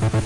Hello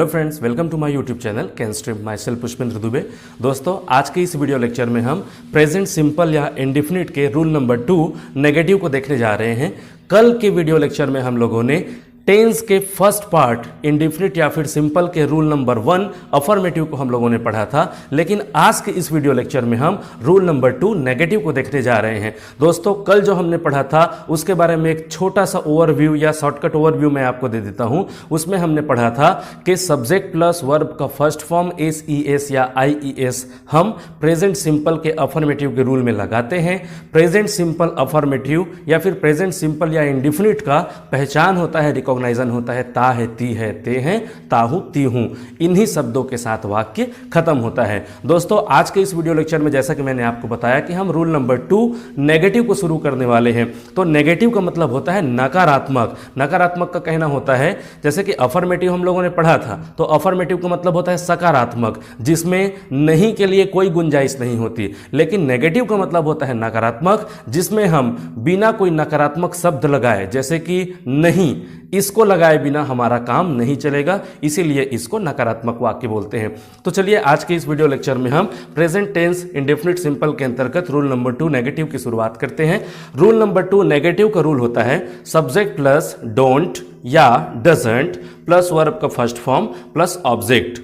friends, welcome to my YouTube channel Ken Stream myself Pushpendra Dubey. दोस्तों, आज के इस वीडियो लेक्चर में हम प्रेजेंट सिंपल या इंडेफिनिट के रूल नंबर 2 नेगेटिव को देखने जा रहे हैं। कल के वीडियो लेक्चर में हम लोगों ने टेंस के फर्स्ट पार्ट इंडेफिनिट या फिर सिंपल के रूल नंबर 1 अफर्मेटिव को हम लोगों ने पढ़ा था, लेकिन आज के इस वीडियो लेक्चर में हम रूल नंबर 2 नेगेटिव को देखने जा रहे हैं। दोस्तों, कल जो हमने पढ़ा था उसके बारे में एक छोटा सा ओवरव्यू या शॉर्टकट ओवरव्यू मैं आपको दे देता हूं। उसमें हमने पढ़ा था कि सब्जेक्ट प्लस वर्ब का फर्स्ट फॉर्म SES या IES हम प्रेजेंट सिंपल के अफर्मेटिव के रूल में लगाते हैं। प्रेजेंट सिंपल अफर्मेटिव या फिर प्रेजेंट सिंपल या इंडेफिनिट का पहचान होता है, रिकॉग्नाइजन होता है ता है, ती है, ते हैं, ताहू, ती हूं। इन्हीं शब्दों के साथ वाक्य खत्म होता है। दोस्तों, आज के इस वीडियो लेक्चर में जैसा कि मैंने आपको बताया कि हम रूल नंबर 2 नेगेटिव को शुरू करने वाले हैं। तो नेगेटिव का मतलब होता है नकारात्मक। नकारात्मक का कहना होता है, जैसे कि अफर्मेटिव हम लोगों ने पढ़ा था, तो अफर्मेटिव का मतलब होता है सकारात्मक, जिसमें नहीं के लिए कोई गुंजाइश नहीं होती। लेकिन नेगेटिव का मतलब होता है नकारात्मक, जिसमें हम बिना कोई नकारात्मक शब्द लगाए, जैसे कि नहीं, इसको लगाए बिना हमारा काम नहीं चलेगा, इसीलिए इसको नकारात्मक वाक्य बोलते हैं। तो चलिए आज के इस वीडियो लेक्चर में हम प्रेजेंट टेंस इंडेफिनिट सिंपल के अंतर्गत रूल नंबर 2 नेगेटिव की शुरुआत करते हैं। रूल नंबर 2 नेगेटिव का रूल होता है सब्जेक्ट प्लस डोंट या डजंट प्लस वर्ब का फर्स्ट फॉर्म प्लस ऑब्जेक्ट।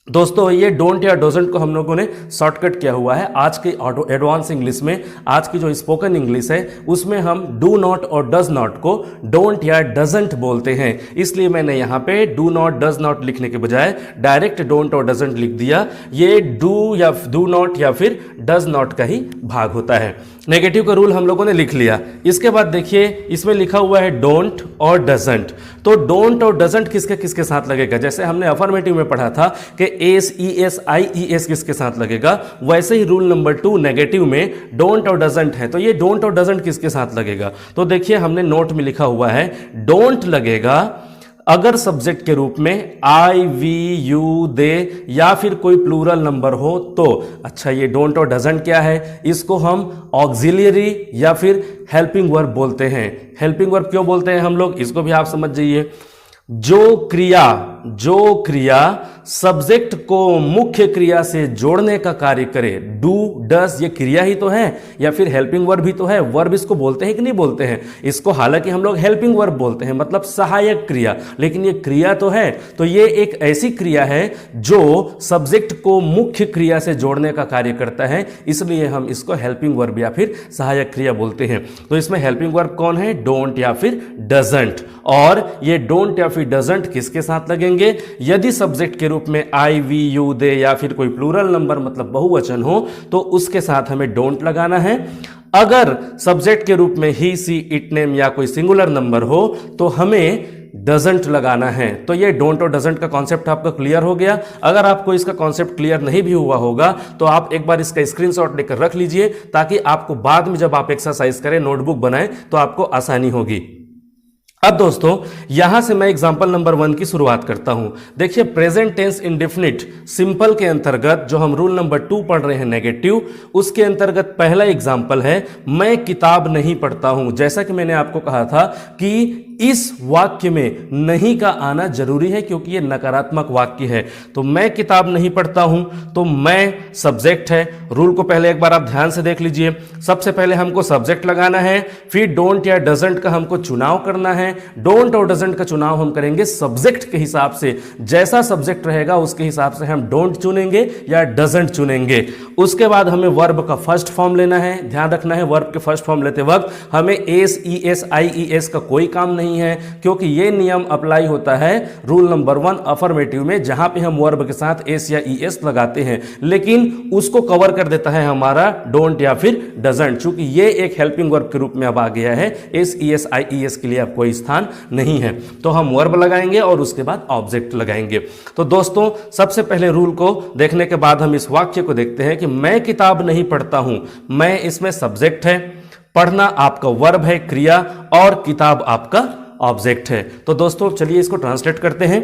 दोस्तों, ये डोंट या डोजेंट को हम लोगों ने शॉर्टकट किया हुआ है। आज की एडवांस इंग्लिश में, आज की जो स्पोकन इंग्लिश है, उसमें हम डू नॉट और डज नॉट को डोंट या डजंट बोलते हैं। इसलिए मैंने यहाँ पे डू नॉट डज नॉट लिखने के बजाय डायरेक्ट डोंट और डजंट लिख दिया। ये डू या डू नॉट या फिर डज नॉट का ही भाग होता है। नेगेटिव का रूल हम लोगों ने लिख लिया। इसके बाद देखिए, इसमें लिखा हुआ है डोंट और डजंट। तो डोंट और डजंट किसके किसके साथ लगेगा? जैसे हमने अफर्मेटिव में पढ़ा था कि SES IES किसके साथ लगेगा, वैसे ही रूल नंबर 2 नेगेटिव में डोंट और डजंट है। तो ये डोंट और डजंट किसके साथ लगेगा? तो देखिए, हमने नोट में लिखा हुआ है डोंट लगेगा अगर सब्जेक्ट के रूप में I, we, you, they या फिर कोई प्लूरल नंबर हो तो। अच्छा, ये डोंट और डजंट क्या है? इसको हम ऑक्सिलियरी या फिर हेल्पिंग वर्ब बोलते हैं। हेल्पिंग वर्ब क्यों बोलते हैं हम लोग, इसको भी आप समझ जाइए। जो क्रिया सब्जेक्ट को मुख्य क्रिया से जोड़ने का कार्य करे, डू, डस, ये क्रिया ही तो है या फिर हेल्पिंग वर्ब भी तो है। वर्ब इसको बोलते हैं कि नहीं बोलते हैं? इसको हालांकि हम लोग हेल्पिंग वर्ब बोलते हैं, मतलब सहायक क्रिया, लेकिन ये क्रिया तो है। तो ये एक ऐसी क्रिया है जो सब्जेक्ट को मुख्य क्रिया से जोड़ने का कार्य करता है, इसलिए हम इसको हेल्पिंग वर्ब या फिर सहायक क्रिया बोलते हैं। तो इसमें हेल्पिंग वर्ब कौन है? डोंट या फिर डजंट। और ये डोंट या फिर डजंट किसके साथ लगेंगे? यदि सब्जेक्ट के रूप में I, we, you, they या फिर कोई प्लूरल नंबर मतलब बहुवचन हो तो उसके साथ हमें डोंट लगाना है। अगर सब्जेक्ट के रूप में ही, सी, इट, नेम या कोई सिंगुलर नंबर हो तो हमें डजंट लगाना है। तो ये डोंट और डजंट का कॉन्सेप्ट आपका क्लियर हो गया। अगर आपको इसका कॉन्सेप्ट क्लियर नहीं भी हुआ होगा तो आप एक बार इसका स्क्रीनशॉट लेकर रख लीजिए, ताकि आपको बाद में जब आप एक्सरसाइज करें, नोटबुक बनाएं, तो आपको आसानी होगी। अब दोस्तों, यहां से मैं एग्जांपल नंबर 1 की शुरुआत करता हूं। देखिए, प्रेजेंट टेंस इंडेफिनिट सिंपल के अंतर्गत जो हम रूल नंबर 2 पढ़ रहे हैं नेगेटिव, उसके अंतर्गत पहला एग्जांपल है मैं किताब नहीं पढ़ता हूं। जैसा कि मैंने आपको कहा था कि इस वाक्य में नहीं का आना जरूरी है, क्योंकि यह नकारात्मक वाक्य है। तो मैं किताब नहीं पढ़ता हूं, तो मैं सब्जेक्ट है। रूल को पहले एक बार आप ध्यान से देख लीजिए। सबसे पहले हमको सब्जेक्ट लगाना है, फिर डोंट या डजंट का हमको चुनाव करना है। डोंट और डजंट का चुनाव हम करेंगे सब्जेक्ट के हिसाब से। जैसा सब्जेक्ट रहेगा उसके हिसाब से हम डोंट चुनेंगे या डजंट चुनेंगे। उसके बाद हमें वर्ब का फर्स्ट फॉर्म लेना है। ध्यान रखना है, वर्ब के फर्स्ट फॉर्म लेते वक्त हमें SES IES का कोई काम नहीं है, क्योंकि यह नियम अप्लाई होता है रूल नंबर 1 अफर्मेटिव में, जहां पे हम वर्ब के साथ S या ES लगाते हैं, लेकिन उसको कवर कर देता है हमारा डोंट या फिर डजंट। चूंकि ये एक हेल्पिंग वर्ब के रूप में अब आ गया है, SES IES के लिए अब कोई स्थान नहीं है, तो हम वर्ब लगाएंगे और उसके बाद ऑब्जेक्ट लगाएंगे। तो दोस्तों, सबसे पहले रूल को देखने के बाद हम इस वाक्य को देखते हैं कि मैं किताब नहीं पढ़ता हूं। मैं इसमें सब्जेक्ट है, पढ़ना आपका वर्ब है, क्रिया, और किताब आपका ऑब्जेक्ट है। तो दोस्तों, चलिए इसको ट्रांसलेट करते हैं।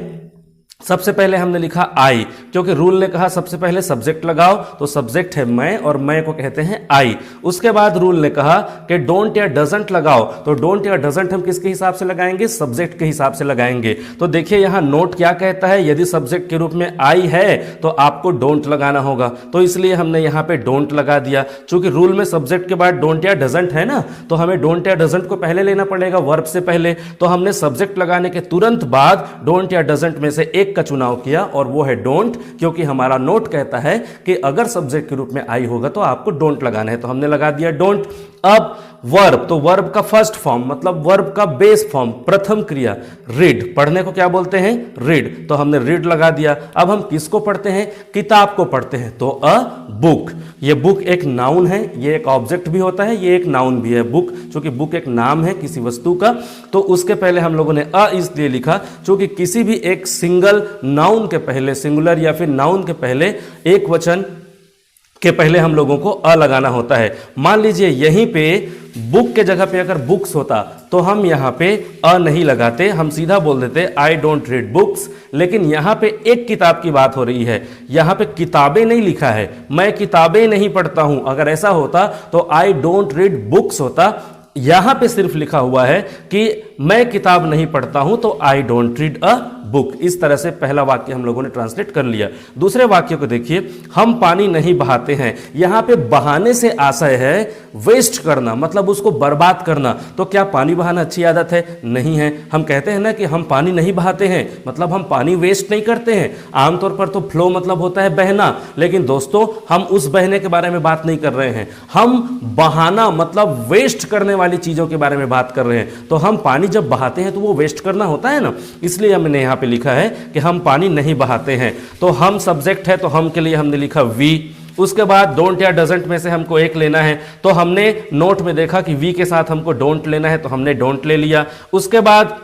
सबसे पहले हमने लिखा आई, क्योंकि रूल ने कहा सबसे पहले सब्जेक्ट लगाओ, तो सब्जेक्ट है मैं और मैं को कहते हैं आई। उसके बाद रूल ने कहा कि डोंट या डजंट लगाओ, तो डोंट या डजंट हम किसके हिसाब से लगाएंगे? सब्जेक्ट के हिसाब से लगाएंगे। तो देखिए यहां नोट क्या कहता है, यदि सब्जेक्ट के रूप में आई है तो आपको डोंट लगाना होगा, तो इसलिए हमने यहां पे डोंट लगा दिया। चूंकि रूल में सब्जेक्ट के बाद डोंट या डजंट है ना, तो हमें डोंट या डजंट को पहले लेना पड़ेगा, वर्ब से पहले। तो हमने सब्जेक्ट लगाने के तुरंत बाद डोंट या डजंट में से एक का चुनाव किया और वो है डोंट, क्योंकि हमारा नोट कहता है कि अगर सब्जेक्ट के रूप में आई होगा तो आपको डोंट लगाना है, तो हमने लगा दिया डोंट। अब वर्ब, तो वर्ब का फर्स्ट फॉर्म मतलब वर्ब का बेस फॉर्म, प्रथम क्रिया रीड, पढ़ने को क्या बोलते हैं? रीड, तो हमने रीड लगा दिया। अब हम किसको पढ़ते हैं? किताब को पढ़ते हैं, तो अ बुक। ये बुक एक नाउन है, ये एक ऑब्जेक्ट भी होता है, ये एक नाउन भी है बुक, क्योंकि बुक एक नाम है किसी वस्तु का। तो उसके पहले हम लोगों ने अ इसलिए लिखा क्योंकि किसी भी एक सिंगल नाउन के पहले, सिंगुलर या फिर नाउन के पहले, एक वचन के पहले हम लोगों को अ लगाना होता है। मान लीजिए यहीं पे बुक के जगह पे अगर बुक्स होता तो हम यहां पे अ नहीं लगाते, हम सीधा बोल देते आई डोंट रीड बुक्स। लेकिन यहां पे एक किताब की बात हो रही है, यहां पे किताबें नहीं लिखा है, मैं किताबें नहीं पढ़ता हूं। अगर ऐसा होता तो आई डोंट रीड बुक्स होता। यहां पे सिर्फ लिखा हुआ है कि मैं किताब नहीं पढ़ता हूं, तो I don't read a book. इस तरह से पहला वाक्य हम लोगों ने ट्रांसलेट कर लिया। दूसरे वाक्य को देखिए, हम पानी नहीं बहाते हैं। यहां पे बहाने से आशय है वेस्ट करना, मतलब उसको बर्बाद करना। तो क्या पानी बहाना अच्छी आदत है? नहीं है। हम कहते हैं ना कि हम पानी नहीं बहाते हैं, मतलब हम पानी वेस्ट नहीं करते हैं। आमतौर पर तो फ्लो मतलब होता है बहना, लेकिन दोस्तों हम उस बहने के बारे में बात नहीं कर रहे हैं, हम बहाना मतलब वेस्ट करने वाली चीजों के बारे में बात कर रहे हैं। तो हम पानी जब बहाते हैं तो वो वेस्ट करना होता है ना, इसलिए हमने यहां पे लिखा है कि हम पानी नहीं बहाते हैं। तो हम सब्जेक्ट है, तो हम के लिए हमने लिखा वी। उसके बाद डोंट या डजंट में से हमको एक लेना है, तो हमने नोट में देखा कि वी के साथ हमको डोंट लेना है, तो हमने डोंट ले लिया। उसके बाद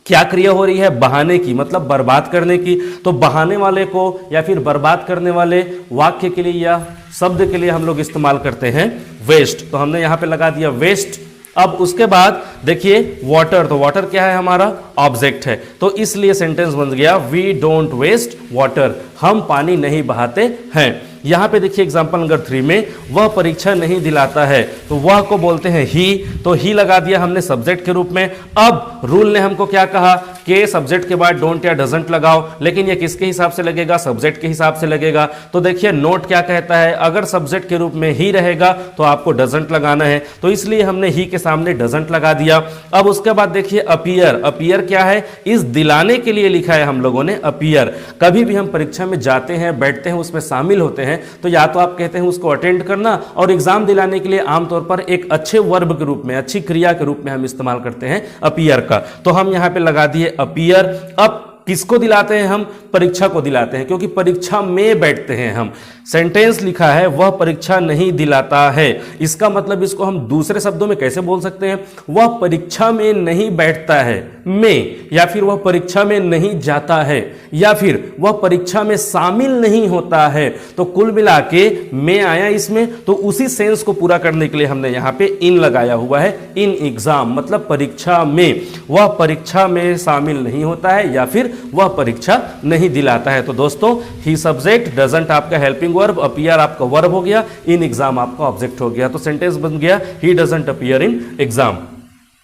क्या क्रिया हो रही है? बहाने की, मतलब बर्बाद करने की। तो बहाने वाले को या फिर बर्बाद करने वाले वाक्य के लिए या शब्द के लिए हम लोग इस्तेमाल करते हैं वेस्ट, तो हमने यहां पे लगा दिया वेस्ट। अब उसके बाद देखिए वाटर, तो वाटर क्या है? हमारा ऑब्जेक्ट है, तो इसलिए सेंटेंस बन गया वी डोंट वेस्ट वाटर, हम पानी नहीं बहाते हैं। यहां पे देखिए एग्जांपल नंबर 3 में, वह परीक्षा नहीं दिलाता है, तो वह को बोलते हैं ही, तो ही लगा दिया हमने सब्जेक्ट के रूप में। अब रूल ने हमको क्या कहा कि सब्जेक्ट के बाद डोंट या डजंट लगाओ, लेकिन ये किसके हिसाब से लगेगा? सब्जेक्ट के हिसाब से लगेगा। तो देखिए नोट क्या कहता है, अगर सब्जेक्ट के रूप में ही रहेगा तो आपको डजंट लगाना है, तो इसलिए हमने ही के सामने डजंट लगा दिया। अब उसके बाद देखिए अपीयर, अपीयर क्या है? इस दिलाने के लिए लिखा है हम लोगों ने अपीयर। कभी भी हम परीक्षा में जाते हैं, बैठते हैं, उसमें शामिल होते हैं, तो या तो आप कहते हैं उसको अटेंड करना, और एग्जाम दिलाने के लिए आमतौर पर एक अच्छे वर्ब के रूप में, अच्छी क्रिया के रूप में हम इस्तेमाल करते हैं अपीयर का, तो हम यहां पे लगा दिए अपीयर। अब किसको दिलाते हैं? हम परीक्षा को दिलाते हैं, क्योंकि परीक्षा में बैठते हैं हम। सेंटेंस लिखा है वह परीक्षा नहीं दिलाता है, इसका मतलब इसको हम दूसरे शब्दों में कैसे बोल सकते हैं? वह परीक्षा में नहीं बैठता है, में, या फिर वह परीक्षा में नहीं जाता है, या फिर वह परीक्षा में शामिल नहीं होता है। तो कुल मिला के में आया इसमें, तो उसी सेंस को पूरा करने के लिए हमने यहां पे इन लगाया हुआ है, इन एग्जाम, मतलब परीक्षा में। वह परीक्षा में शामिल नहीं होता है या फिर वह परीक्षा नहीं दिलाता है। तो दोस्तों ही सब्जेक्ट, डजंट आपका हेल्पिंग वर्ब, अपीयर आपका वर्ब हो गया, इन एग्जाम आपका ऑब्जेक्ट हो गया। तो सेंटेंस बन गया he doesn't appear in exam.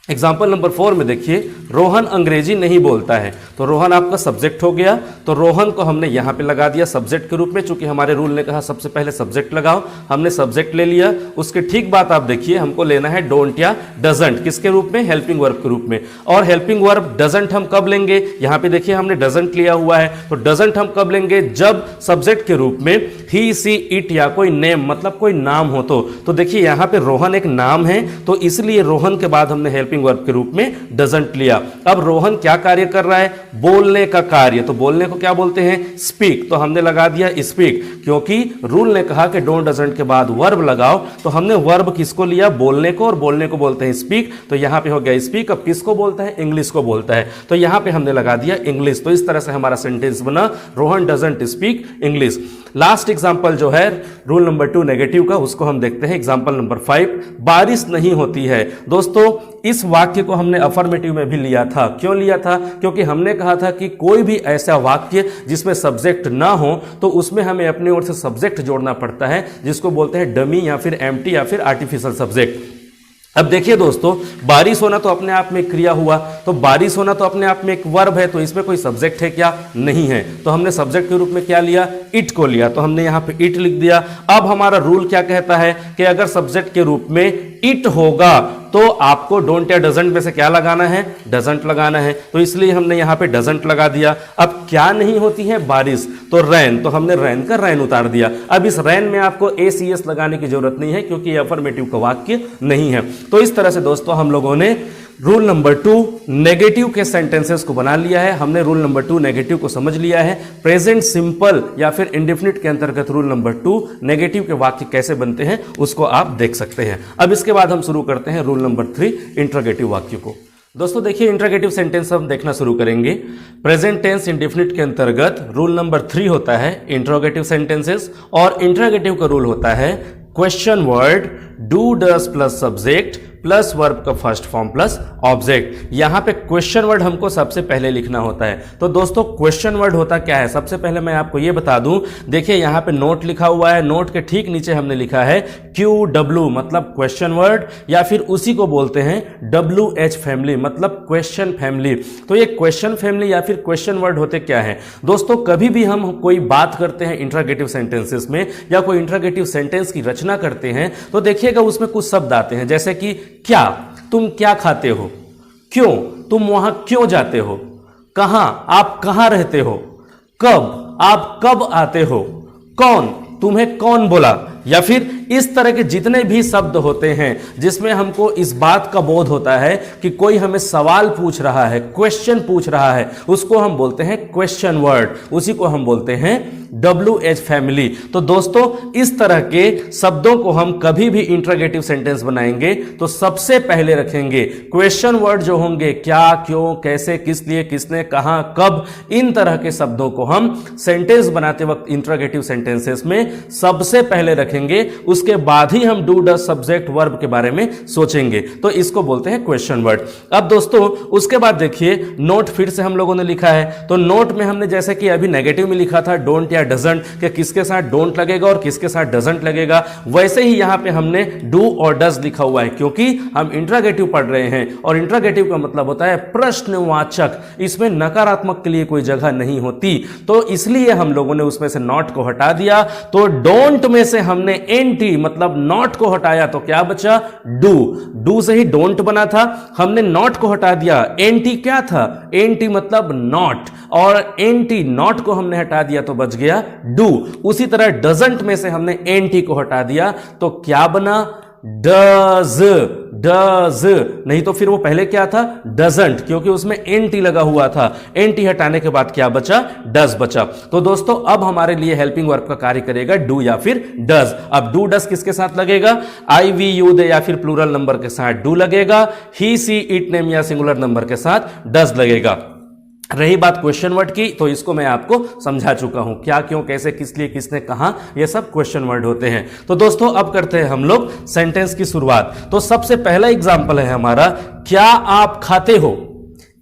Example number 4 में देखिए, रोहन अंग्रेजी नहीं बोलता है, तो रोहन आपका सब्जेक्ट हो गया, तो रोहन को हमने यहां पे लगा दिया सब्जेक्ट के रूप में, चूंकि हमारे रूल ने कहा सबसे पहले सब्जेक्ट लगाओ, हमने सब्जेक्ट ले लिया। उसके ठीक बात आप देखिए, हमको लेना है डोंट या डजंट, किसके रूप में? हेल्पिंग वर्ब के रूप में। और हेल्पिंग वर्ब डजंट हम कब लेंगे? यहां पे देखिए हमने डजंट लिया हुआ है, तो डजंट हम कब लेंगे? जब सब्जेक्ट के रूप में ही, सी, इट या कोई नेम, मतलब कोई नाम हो। तो देखिए यहां पे रोहन एक नाम है, तो इसलिए रोहन के बाद हमने हेल्पिंग वर्ब के रूप में डजंट लिया। अब रोहन क्या कार्य कर रहा है? बोलने का कार्य, तो बोलने को क्या बोलते हैं? स्पीक, तो हमने लगा दिया स्पीक, क्योंकि रूल ने कहा कि डोंट डजंट के बाद वर्ब लगाओ, तो हमने वर्ब किसको लिया? बोलने को, और बोलने को बोलते हैं स्पीक, तो यहां पे हो गया स्पीक। अब किसको बोलता है? इंग्लिश को बोलता है, तो यहां पे हमने लगा दिया इंग्लिश। तो इस तरह से हमारा सेंटेंस बना, Rohan doesn't speak English. Last example जो है रूल नंबर 2 नेगेटिव का, उसको हम देखते हैं। एग्जांपल नंबर 5, बारिश नहीं होती है। दोस्तों इस वाक्य को हमने अफर्मेटिव में भी लिया था। क्यों लिया था? क्योंकि हमने कहा था कि कोई भी ऐसा वाक्य जिसमें सब्जेक्ट ना हो तो उसमें हमें अपनी ओर से सब्जेक्ट जोड़ना पड़ता है, जिसको बोलते हैं डमी या फिर एम्प्टी या फिर आर्टिफिशियल सब्जेक्ट। अब देखिए दोस्तों, बारिश होना तो अपने आप में क्रिया हुआ, तो बारिश होना तो अपने आप में एक वर्ब है, तो इसमें कोई सब्जेक्ट है क्या? नहीं है। तो हमने सब्जेक्ट के रूप में क्या लिया? इट को लिया, तो हमने यहाँ पे इट लिख दिया। अब हमारा रूल क्या कहता है कि अगर सब्जेक्ट के रूप में इट होगा तो आपको डोंट या डजंट में से क्या लगाना है? डजंट लगाना है, तो इसलिए हमने यहाँ पे डजंट लगा दिया। अब क्या नहीं होती है? बारिश, तो रैन, तो हमने रैन का रैन उतार दिया। अब इस रैन में आपको एसीएस लगाने की जरूरत नहीं है क्योंकि ये अफर्मेटिव का वाक्य नहीं है। तो इस तरह से दोस्तों हम लोगों ने रूल नंबर 2 नेगेटिव के सेंटेंसेस को बना लिया है। हमने रूल नंबर 2 नेगेटिव को समझ लिया है। प्रेजेंट सिंपल या फिर इंडेफिनिट के अंतर्गत रूल नंबर 2 नेगेटिव के वाक्य कैसे बनते हैं उसको आप देख सकते हैं। अब इसके बाद हम शुरू करते हैं रूल नंबर 3 इंट्रोगेटिव वाक्य को। दोस्तों देखिए, इंट्रोगेटिव सेंटेंस हम देखना शुरू करेंगे। प्रेजेंट टेंस इंडेफिनिट के अंतर्गत रूल नंबर 3 होता है इंट्रोगेटिव सेंटेंसेस, और इंट्रोगेटिव का रूल होता है question word do does plus subject plus verb का फर्स्ट फॉर्म प्लस ऑब्जेक्ट। यहां पे क्वेश्चन वर्ड हमको सबसे पहले लिखना होता है। तो दोस्तों क्वेश्चन वर्ड होता क्या है? सबसे पहले मैं आपको यह बता दूं, देखिए यहां पे नोट लिखा हुआ है, नोट के ठीक नीचे हमने लिखा है QW मतलब क्वेश्चन वर्ड, या फिर उसी को बोलते हैं WH फैमिली मतलब क्वेश्चन फैमिली। तो ये क्वेश्चन फैमिली या फिर क्वेश्चन वर्ड होते क्या है दोस्तों? कभी भी हम कोई बात करते हैं इंट्रोगेटिव सेंटेंसेस में या कोई इंट्रोगेटिव सेंटेंस की रचना करते हैं तो देखिएगा उसमें कुछ शब्द आते हैं, जैसे कि क्या, तुम क्या खाते हो, क्यों, तुम वहां क्यों जाते हो, कहां, आप कहां रहते हो, कब, आप कब आते हो, कौन, तुम्हें कौन बोला, या फिर इस तरह के जितने भी शब्द होते हैं जिसमें हमको इस बात का बोध होता है कि कोई हमें सवाल पूछ रहा है, क्वेश्चन पूछ रहा है, उसको हम बोलते हैं क्वेश्चन वर्ड, उसी को हम बोलते हैं WH फैमिली। तो दोस्तों इस तरह के शब्दों को हम कभी भी इंट्रोगेटिव सेंटेंस बनाएंगे तो सबसे पहले रखेंगे क्वेश्चन वर्ड जो होंगे क्या, क्यों, कैसे, किस लिए, किसने, कहां, कब, इन तरह के शब्दों को हम सेंटेंस बनाते वक्त इंट्रोगेटिव सेंटेंसेस में सबसे पहले रखेंगे। उसके बाद ही हम डू डज सब्जेक्ट वर्ब के बारे में सोचेंगे, तो इसको बोलते हैं क्वेश्चन वर्ड। अब दोस्तों उसके बाद देखिए नोट फिर से हम लोगों ने लिखा है, तो नोट में हमने जैसे कि अभी नेगेटिव में लिखा था डोंट या डजंट कि किसके साथ डोंट लगेगा और किसके साथ डजंट लगेगा, वैसे ही यहां पे हमने डू और डज लिखा हुआ है क्योंकि हम इंट्रोगेटिव पढ़ रहे हैं और इंट्रोगेटिव का मतलब होता है प्रश्नवाचक, इसमें नकारात्मक के लिए कोई जगह नहीं होती, तो इसलिए हम लोगों ने उसमें से नॉट को हटा दिया। तो डोंट में से हमने एनटी मतलब नॉट को हटाया तो क्या बचा? डू। डू से ही डोंट बना था, हमने नॉट को हटा दिया, एनटी क्या था? एनटी मतलब नॉट, और एनटी नॉट को हमने हटा दिया तो बच गया डू। उसी तरह डजंट में से हमने एनटी को हटा दिया तो क्या बना? डज। डज नहीं तो फिर वो पहले क्या था? डजंट, क्योंकि उसमें एनटी लगा हुआ था। एनटी हटाने के बाद क्या बचा? डज बचा। तो दोस्तों अब हमारे लिए हेल्पिंग वर्ब का कार्य करेगा डू या फिर डज। अब डू डज किसके साथ लगेगा? आई वी यू दे या फिर प्लूरल नंबर के साथ डू लगेगा, ही सी इट नेम या सिंगुलर नंबर के साथ डज लगेगा। रही बात क्वेश्चन वर्ड की, तो इसको मैं आपको समझा चुका हूं, क्या, क्यों, कैसे, किस लिए, किसने, कहां, ये सब क्वेश्चन वर्ड होते हैं। तो दोस्तों अब करते हैं हम लोग सेंटेंस की शुरुआत। तो सबसे पहला एग्जांपल है हमारा, क्या आप खाते हो।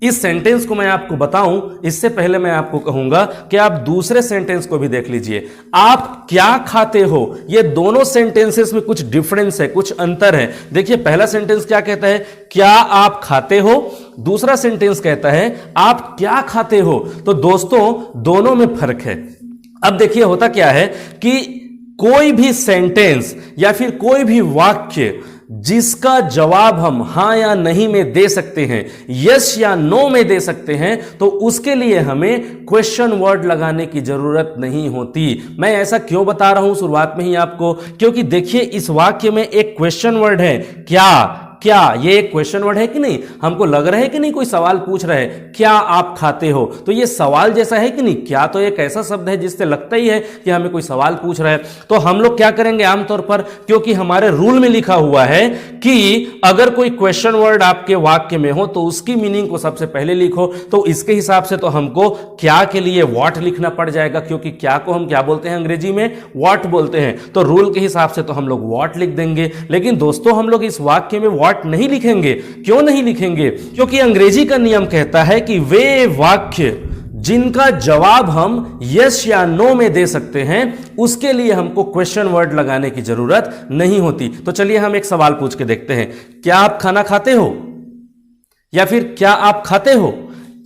इस सेंटेंस को मैं आपको बताऊं इससे पहले मैं आपको कहूंगा कि आप दूसरे सेंटेंस को भी देख लीजिए। आप क्या खाते हो, ये दोनों सेंटेंसेस में कुछ डिफरेंस है, कुछ अंतर है। देखिए पहला सेंटेंस क्या कहता है? क्या आप खाते हो। दूसरा सेंटेंस कहता है आप क्या खाते हो। तो दोस्तों दोनों में फर्क है। अब देखिए होता क्या है कि कोई भी सेंटेंस या फिर कोई भी वाक्य जिसका जवाब हम हां या नहीं में दे सकते हैं, यस या नो में दे सकते हैं, तो उसके लिए हमें क्वेश्चन वर्ड लगाने की जरूरत नहीं होती। मैं ऐसा क्यों बता रहा हूं शुरुआत में ही आपको? क्योंकि देखिए इस वाक्य में एक क्वेश्चन वर्ड है क्या। क्या ये एक क्वेश्चन वर्ड है कि नहीं? हमको लग रहा है कि नहीं कोई सवाल पूछ रहा है, क्या आप खाते हो, तो ये सवाल जैसा है कि नहीं? क्या तो एक ऐसा शब्द है जिससे लगता ही है कि हमें कोई सवाल पूछ रहा है। तो हम लोग क्या करेंगे आमतौर पर, क्योंकि हमारे रूल में लिखा हुआ है कि अगर कोई क्वेश्चन वर्ड आपके वाक्य में हो तो उसकी मीनिंग को सबसे पहले लिखो, तो इसके हिसाब से तो हमको क्या के लिए व्हाट लिखना पड़ जाएगा, क्योंकि क्या को हम क्या बोलते हैं अंग्रेजी में? व्हाट बोलते हैं। तो रूल के हिसाब से तो हम लोग व्हाट लिख देंगे। लेकिन दोस्तों हम लोग इस वाक्य में व्हाट नहीं लिखेंगे। क्यों नहीं लिखेंगे? क्योंकि अंग्रेजी का नियम कहता है कि वे वाक्य जिनका जवाब हम यस या नो में दे सकते हैं उसके लिए हमको क्वेश्चन वर्ड लगाने की जरूरत नहीं होती। तो चलिए हम एक सवाल पूछ के देखते हैं, क्या आप खाना खाते हो? या फिर क्या आप खाते हो?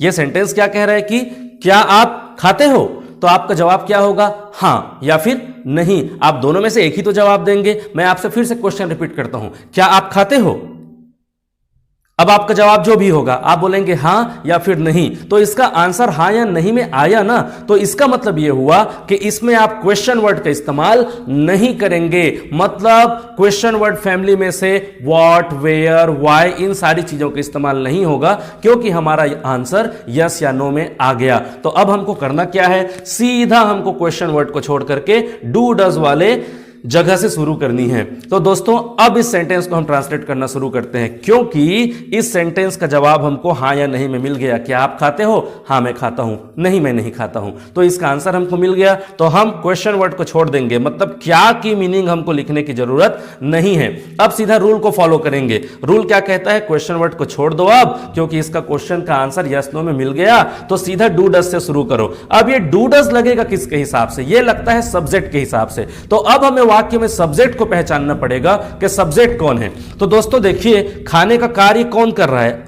यह सेंटेंस क्या कह रहा है कि क्या आप खाते हो? तो आपका जवाब क्या होगा? हां या फिर नहीं। आप दोनों में से एक ही तो जवाब देंगे। मैं आपसे फिर से क्वेश्चन रिपीट करता हूं, क्या आप खाते हो? अब आपका जवाब जो भी होगा आप बोलेंगे हां या फिर नहीं। तो इसका आंसर हां या नहीं में आया ना, तो इसका मतलब यह हुआ कि इसमें आप क्वेश्चन वर्ड का इस्तेमाल नहीं करेंगे। मतलब क्वेश्चन वर्ड फैमिली में से व्हाट, वेयर, व्हाई इन सारी चीजों का इस्तेमाल नहीं होगा, क्योंकि हमारा आंसर यस या नो में आ गया। तो अब हमको करना क्या है? सीधा हमको क्वेश्चन वर्ड को छोड़ करके डू डज वाले जगह से शुरू करनी है। तो दोस्तों अब इस सेंटेंस को हम ट्रांसलेट करना शुरू करते हैं, क्योंकि इस सेंटेंस का जवाब हमको हां या नहीं में मिल गया। क्या आप खाते हो? हां मैं खाता हूं, नहीं मैं नहीं खाता हूं। तो इसका आंसर हमको मिल गया। तो हम क्वेश्चन वर्ड को छोड़ देंगे, मतलब क्या की मीनिंग हमको लिखने की जरूरत नहीं है। अब सीधा रूल को फॉलो करेंगे। रूल क्या कहता है? क्वेश्चन वर्ड को छोड़ दो अब, क्योंकि इसका क्वेश्चन का आंसर यस नो में मिल गया। तो सीधा डू डज से शुरू करो। अब ये डू डज लगेगा किसके हिसाब से? ये लगता है सब्जेक्ट के हिसाब से। तो अब हमें वाक्य में सब्जेक्ट को पहचानना पड़ेगा कि सब्जेक्ट कौन है। तो दोस्तों देखिए, खाने का कार्य कौन कर रहा है?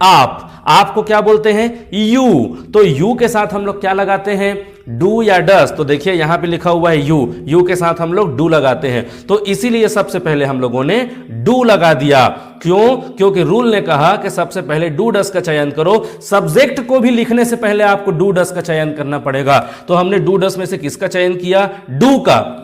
आपको क्या बोलते हैं? यू। तो यू के साथ हम लोग क्या लगाते हैं? डू या डस। तो देखिए यहां पे लिखा हुआ है यू के साथ हम लोग डू लगाते हैं। तो इसीलिए सबसे पहले हम लोगों ने डू लगा दिया। क्यों? क्योंकि रूल ने कहा कि सबसे पहले डू डस का चयन करो। सब्जेक्ट को भी लिखने से पहले आपको डू डस का चयन करना पड़ेगा। तो हमने डू डस में से किसका चयन किया? डू का।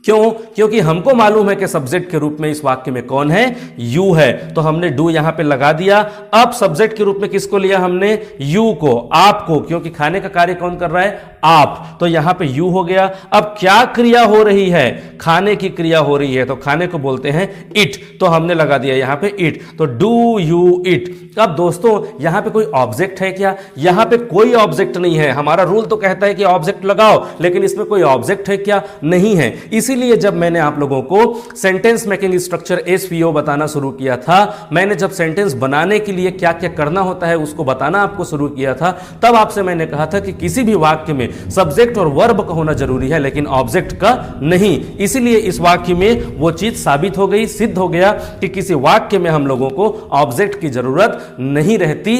क्यों? क्योंकि हमको मालूम है कि सब्जेक्ट के रूप में इस वाक्य में कौन है? यू है। तो हमने डू यहां पे लगा दिया। अब सब्जेक्ट के रूप में किसको लिया हमने? यू को, आपको, क्योंकि खाने का कार्य कौन कर रहा है? आप। तो यहां पे यू हो गया। अब क्या क्रिया हो रही है? खाने की क्रिया हो रही है। तो खाने को बोलते हैं इट। तो हमने लगा दिया यहां पे इट। तो डू यू इट। अब दोस्तों यहां पे कोई ऑब्जेक्ट है क्या? यहां पे कोई ऑब्जेक्ट नहीं है। हमारा रूल तो कहता है कि ऑब्जेक्ट लगाओ, लेकिन इसमें कोई ऑब्जेक्ट है क्या? नहीं है। इसीलिए जब मैंने आप लोगों को सेंटेंस मेकिंग स्ट्रक्चर एसवीओ बताना शुरू किया था, मैंने जब सेंटेंस बनाने के लिए क्या क्या करना होता है उसको बताना आपको शुरू किया था, तब आपसे मैंने कहा था कि किसी भी वाक्य में सब्जेक्ट और वर्ब का होना जरूरी है, लेकिन ऑब्जेक्ट का नहीं। इसीलिए इस वाक्य में वो चीज साबित हो गई, सिद्ध हो गया कि किसी वाक्य में हम लोगों को ऑब्जेक्ट की जरूरत नहीं रहती।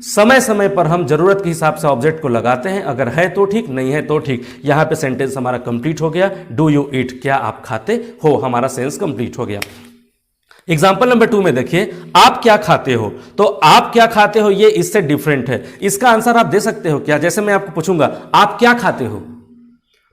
समय समय पर हम जरूरत के हिसाब से ऑब्जेक्ट को लगाते हैं, अगर है तो ठीक, नहीं है तो ठीक। यहां पे सेंटेंस हमारा कंप्लीट हो गया। Do you eat? क्या आप खाते हो? हमारा सेंस कंप्लीट हो गया। एग्जाम्पल नंबर 2 में देखिए, आप क्या खाते हो? तो आप क्या खाते हो ये इससे डिफरेंट है। इसका आंसर आप दे सकते हो क्या? जैसे मैं आपको पूछूंगा आप क्या खाते हो,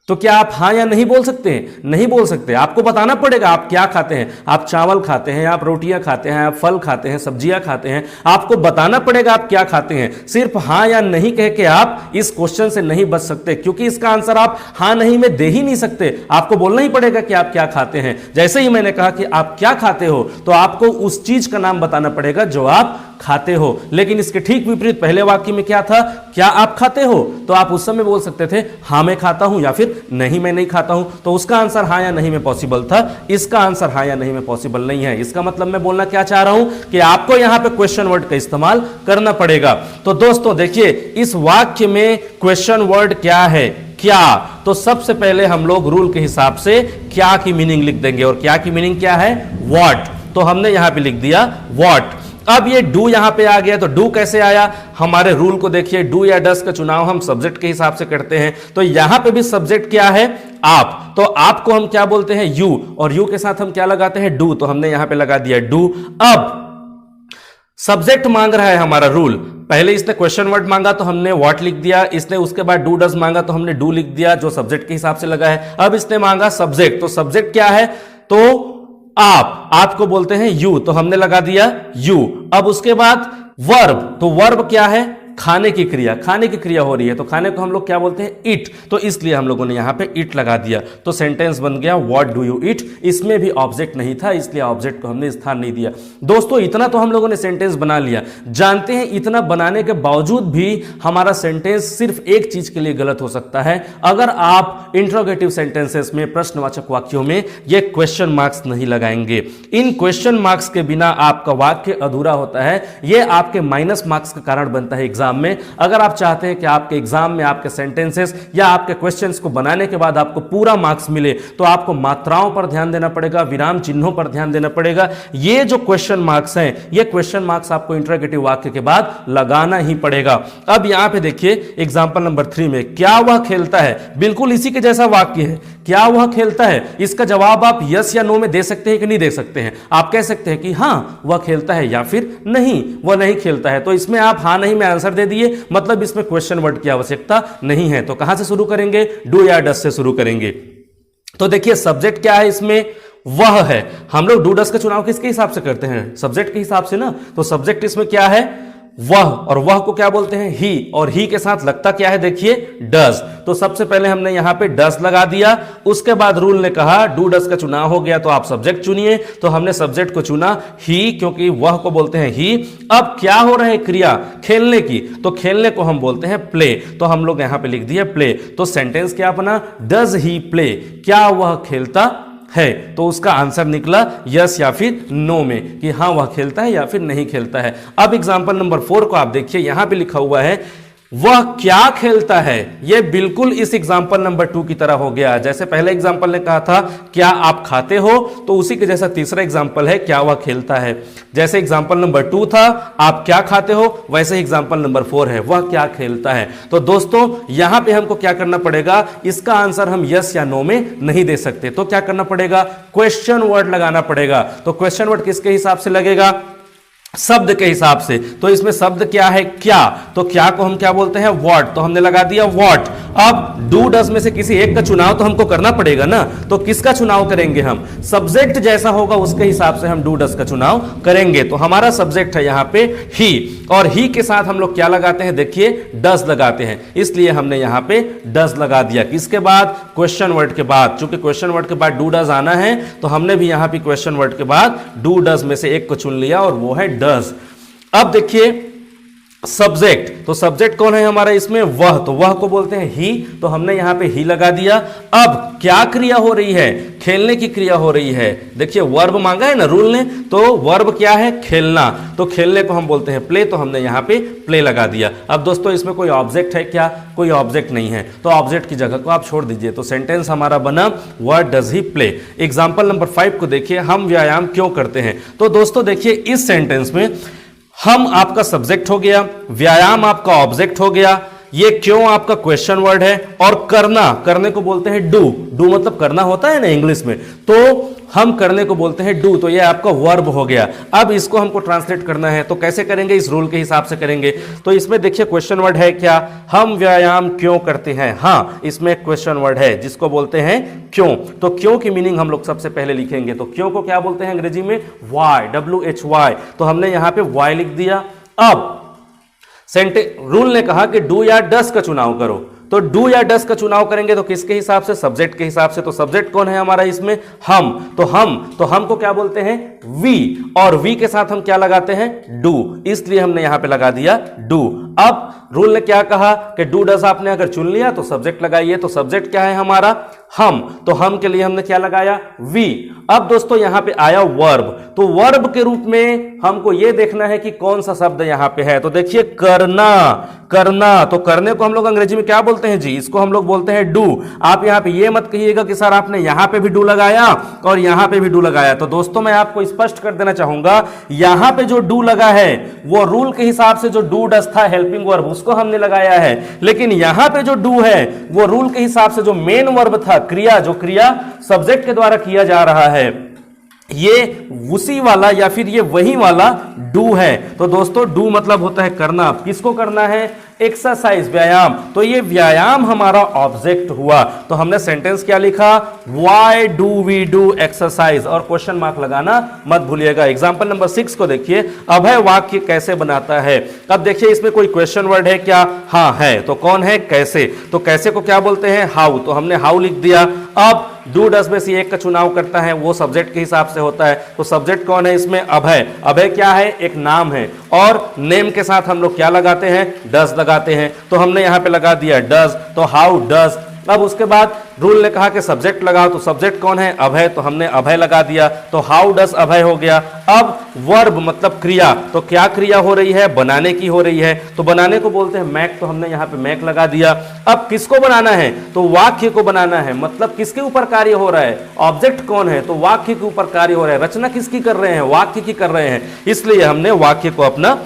तो क्या आप हां या नहीं बोल सकते हैं? नहीं बोल सकते। आपको बताना पड़ेगा आप क्या खाते हैं। आप चावल खाते हैं, आप रोटियां खाते हैं, आप फल खाते हैं, सब्जियां खाते हैं। आपको बताना पड़ेगा आप क्या खाते हैं। सिर्फ हां या नहीं कह के आप इस क्वेश्चन से नहीं बच सकते, क्योंकि इसका आंसर आप हां नहीं में दे ही नहीं सकते। आपको बोलना ही पड़ेगा कि आप क्या खाते हैं। जैसे ही मैंने कहा कि आप क्या खाते हो, तो आपको उस चीज का नाम बताना पड़ेगा जो आप खाते हो। लेकिन इसके ठीक विपरीत पहले वाक्य में क्या था? क्या आप खाते हो? तो आप उस समय बोल सकते थे हां मैं खाता हूं या फिर नहीं मैं नहीं खाता हूं। तो उसका आंसर हां या नहीं में पॉसिबल था। इसका आंसर हां या नहीं में पॉसिबल नहीं है। इसका मतलब मैं बोलना क्या चाह रहा हूं कि आपको यहां पे क्वेश्चन वर्ड का इस्तेमाल करना पड़ेगा। तो दोस्तों देखिए, इस वाक्य में क्वेश्चन वर्ड क्या है? क्या। तो सबसे पहले हम लोग रूल के हिसाब से क्या की मीनिंग लिख देंगे, और क्या की मीनिंग क्या है? व्हाट। तो हमने यहां पे लिख दिया व्हाट। अब ये डू यहां पे आ गया, तो डू कैसे आया? हमारे रूल को देखिए, डू या डस का चुनाव हम सब्जेक्ट के हिसाब से करते हैं। तो यहां पे भी सब्जेक्ट क्या है? आप। तो आपको हम क्या बोलते हैं? यू। और यू के साथ हम क्या लगाते हैं? डू। तो हमने यहां पे लगा दिया डू। अब सब्जेक्ट मांग रहा है हमारा रूल। पहले इसने क्वेश्चन वर्ड मांगा तो हमने व्हाट लिख दिया, इसने उसके बाद डू डज मांगा तो हमने डू लिख दिया, जो सब्जेक्ट के हिसाब से लगा है। अब इसने मांगा सब्जेक्ट, तो सब्जेक्ट क्या है? तो आपको बोलते हैं यू, तो हमने लगा दिया यू। अब उसके बाद वर्ब, तो वर्ब क्या है? खाने की क्रिया हो रही है, तो खाने को हम लोग क्या बोलते हैं, ईट, तो इसलिए हम लोगों ने यहां पे ईट लगा दिया, तो सेंटेंस बन गया व्हाट डू यू ईट। इसमें भी ऑब्जेक्ट नहीं था, इसलिए ऑब्जेक्ट को हमने स्थान नहीं दिया। दोस्तों इतना तो हम लोगों ने सेंटेंस बना लिया। जानते हैं इतना बनाने के बावजूद भी हमारा सेंटेंस सिर्फ एक चीज के लिए गलत हो सकता है, अगर आप इंट्रोगेटिव सेंटेंसेस में, प्रश्नवाचक वाक्यों में ये क्वेश्चन मार्क्स नहीं लगाएंगे। इन क्वेश्चन मार्क्स के बिना आपका वाक्य अधूरा होता है, ये आपके माइनस मार्क्स का कारण बनता है एग्जाम में। अगर आप चाहते हैं कि आपके एग्जाम में आपके सेंटेंसेस या आपके क्वेश्चंस को बनाने के बाद आपको पूरा मार्क्स मिले, तो आपको मात्राओं पर ध्यान देना पड़ेगा, विराम चिन्हों पर ध्यान देना पड़ेगा। ये जो क्वेश्चन मार्क्स हैं, ये क्वेश्चन मार्क्स आपको इंट्रोगेटिव वाक्य के बाद लगाना ही पड़ेगा। अब यहां पे देखिए एग्जांपल नंबर 3 में, क्या वह खेलता है, बिल्कुल इसी के जैसा वाक्य है, क्या वह खेलता है। इसका जवाब आप यस या नो में दे सकते हैं कि नहीं दे सकते हैं। आप कह सकते हैं कि हां वह खेलता है, या फिर नहीं वह नहीं खेलता है। तो इसमें आप हां नहीं में आंसर दे दिए, मतलब इसमें क्वेश्चन वर्ड की आवश्यकता नहीं है। तो कहां से शुरू करेंगे, डू या डस से शुरू करेंगे। तो देखिए सब्जेक्ट क्या है इसमें, वह है। हम लोग डू डस का चुनाव किसके हिसाब से करते हैं, सब्जेक्ट के हिसाब से ना। तो सब्जेक्ट इसमें क्या है, वह, और वह को क्या बोलते हैं, ही, और ही के साथ लगता क्या है, देखिए डज। तो सबसे पहले हमने यहां पे डज लगा दिया, उसके बाद रूल ने कहा डू डज का चुनाव हो गया तो आप सब्जेक्ट चुनिए, तो हमने सब्जेक्ट को चुना ही, क्योंकि वह को बोलते हैं ही। अब क्या हो रहा है, क्रिया खेलने की, तो खेलने को हम बोलते हैं प्ले, तो हम लोग यहां पे लिख दिए प्ले। तो सेंटेंस क्या बना, डज ही प्ले, क्या वह खेलता है। तो उसका आंसर निकला यस या फिर नो में, कि हां वह खेलता है या फिर नहीं खेलता है। अब एग्जांपल नंबर 4 को आप देखिए, यहां पे लिखा हुआ है वह क्या खेलता है। यह बिल्कुल इस एग्जांपल नंबर 2 की तरह हो गया। जैसे पहले एग्जांपल ने कहा था क्या आप खाते हो, तो उसी के जैसा तीसरा एग्जांपल है क्या वह खेलता है। जैसे एग्जांपल नंबर 2 था आप क्या खाते हो, वैसे एग्जांपल नंबर 4 है वह क्या खेलता है। तो दोस्तों यहां पे हमको क्या करना पड़ेगा, इसका आंसर हम यस या नो में नहीं दे सकते, तो क्या करना पड़ेगा, क्वेश्चन वर्ड लगाना पड़ेगा। तो क्वेश्चन वर्ड किसके हिसाब से लगेगा, शब्द के हिसाब से। तो इसमें शब्द क्या है, क्या, तो क्या को हम क्या बोलते हैं, व्हाट, तो हमने लगा दिया व्हाट। अब डू डज में से किसी एक का चुनाव तो हमको करना पड़ेगा ना, तो किसका चुनाव करेंगे हम, सब्जेक्ट जैसा होगा उसके हिसाब से हम डू डज का चुनाव करेंगे। तो हमारा सब्जेक्ट है यहां पे ही, और ही के साथ हम लोग क्या लगाते हैं, देखिए डज लगाते हैं, इसलिए हमने यहां पे डज लगा दिया। किसके बाद, क्वेश्चन वर्ड के बाद। चूंकि क्वेश्चन वर्ड के बाद डू डज आना है, तो हमने भी यहां पे क्वेश्चन वर्ड के बाद डू डज में से एक को चुन लिया, और वो है डज। अब देखिए सब्जेक्ट, तो सब्जेक्ट कौन है हमारा इसमें, वह, तो वह को बोलते हैं ही, तो हमने यहां पे ही लगा दिया। अब क्या क्रिया हो रही है, खेलने की क्रिया हो रही है। देखिए वर्ब मांगा है ना रूल ने, तो वर्ब क्या है, खेलना, तो खेलने को हम बोलते हैं प्ले, तो हमने यहां पे प्ले लगा दिया। अब दोस्तों इसमें कोई ऑब्जेक्ट है क्या, कोई ऑब्जेक्ट नहीं है, तो ऑब्जेक्ट की जगह को आप छोड़ दीजिए। तो सेंटेंस हमारा बना what does he play. Example number 5 को देखिए, हम व्यायाम क्यों करते हैं। तो दोस्तों देखिए इस सेंटेंस में हम आपका सब्जेक्ट हो गया, व्यायाम आपका ऑब्जेक्ट हो गया, ये क्यों आपका क्वेश्चन वर्ड है, और करना, करने को बोलते हैं डू, डू मतलब करना होता है ना इंग्लिश में, तो हम करने को बोलते हैं डू, तो ये आपका वर्ब हो गया। अब इसको हमको ट्रांसलेट करना है, तो कैसे करेंगे, इस रूल के हिसाब से करेंगे। तो इसमें देखिए क्वेश्चन वर्ड है क्या, हम व्यायाम क्यों करते हैं, हाँ इसमें क्वेश्चन वर्ड है जिसको बोलते हैं क्यों। तो क्यों की मीनिंग हम लोग सबसे पहले लिखेंगे, तो क्यों को क्या बोलते हैं अंग्रेजी में, वाई, WHY, तो हमने यहां पे वाई लिख दिया। अब रूल ने कहा कि डू या डस का चुनाव करो, तो डू या डस का चुनाव करेंगे तो किसके हिसाब से, सब्जेक्ट के हिसाब से। तो सब्जेक्ट कौन है हमारा इसमें, हम, तो हम को क्या बोलते हैं, वी, और वी के साथ हम क्या लगाते हैं, डू, इसलिए हमने यहां पे लगा दिया डू। अब रूल ने क्या कहा कि डू डस आपने अगर चुन लिया तो सब्जेक्ट लगाइए, तो सब्जेक्ट क्या है हमारा, हम, तो हम के लिए हमने क्या लगाया, वी। अब दोस्तों यहां पे आया वर्ब, तो वर्ब के रूप में हमको यह देखना है कि कौन सा शब्द यहां पे है। तो देखिए करना, करना, तो करने को हम लोग अंग्रेजी में क्या बोलते हैं जी, इसको हम लोग बोलते हैं डू। आप यहां पे ये मत कहिएगा कि सर आपने यहां पे भी डू लगाया और यहां पे भी डू लगाया। तो दोस्तों मैं आपको स्पष्ट कर देना चाहूंगा, यहां पे जो डू लगा है वो रूल के हिसाब से जो डू डस था हेल्पिंग वर्ब, उसको हमने लगाया है, लेकिन यहां पे जो डू है वो रूल के हिसाब से जो मेन वर्ब था, क्रिया, जो क्रिया सब्जेक्ट के द्वारा किया जा रहा है, ये उसी वाला या फिर ये वही वाला डू है। तो दोस्तों डू मतलब होता है करना, किसको करना है, एक्सरसाइज, व्यायाम। तो ये व्यायाम हमारा ऑब्जेक्ट हुआ। तो हमने सेंटेंस क्या लिखा, why do we do exercise, और क्वेश्चन मार्क लगाना मत भूलिएगा। एग्जांपल नंबर 6 को देखिए, अभय वाक्य कैसे बनाता है। अब देखिए इसमें कोई क्वेश्चन वर्ड है क्या, हाँ है। तो कौन है, कैसे। तो कैसे को क्या बोलते हैं, हाउ। तो हमने हाउ लिख दिया। अब डू डस में से एक का चुनाव करता है, वो सब्जेक्ट के हिसाब से होता है। तो सब्जेक्ट कौन है इसमें, अभय। अभय क्या है, एक नाम है, और नेम के साथ हम लोग क्या लगाते हैं, डस लगाते हैं। तो हमने यहां पे लगा दिया डस, तो हाउ डस। अब उसके बाद रूल ने कहा कि सब्जेक्ट लगाओ, तो सब्जेक्ट कौन है, अभय। तो हमने अभय लगा दिया, तो हाउ डस अभय हो गया। अब वर्ब मतलब क्रिया, तो क्या क्रिया हो रही है, बनाने की हो रही है। तो बनाने को बोलते हैं मैक, तो हमने यहां पे मैक लगा दिया। अब किसको बनाना है, तो वाक्य को बनाना है। मतलब किसके ऊपर कार्य हो रहा है, ऑब्जेक्ट कौन है, तो वाक्य के ऊपर कार्य हो रहा है। रचना किसकी कर रहे हैं, वाक्य की कर रहे हैं। इसलिए हमने वाक्य को अपना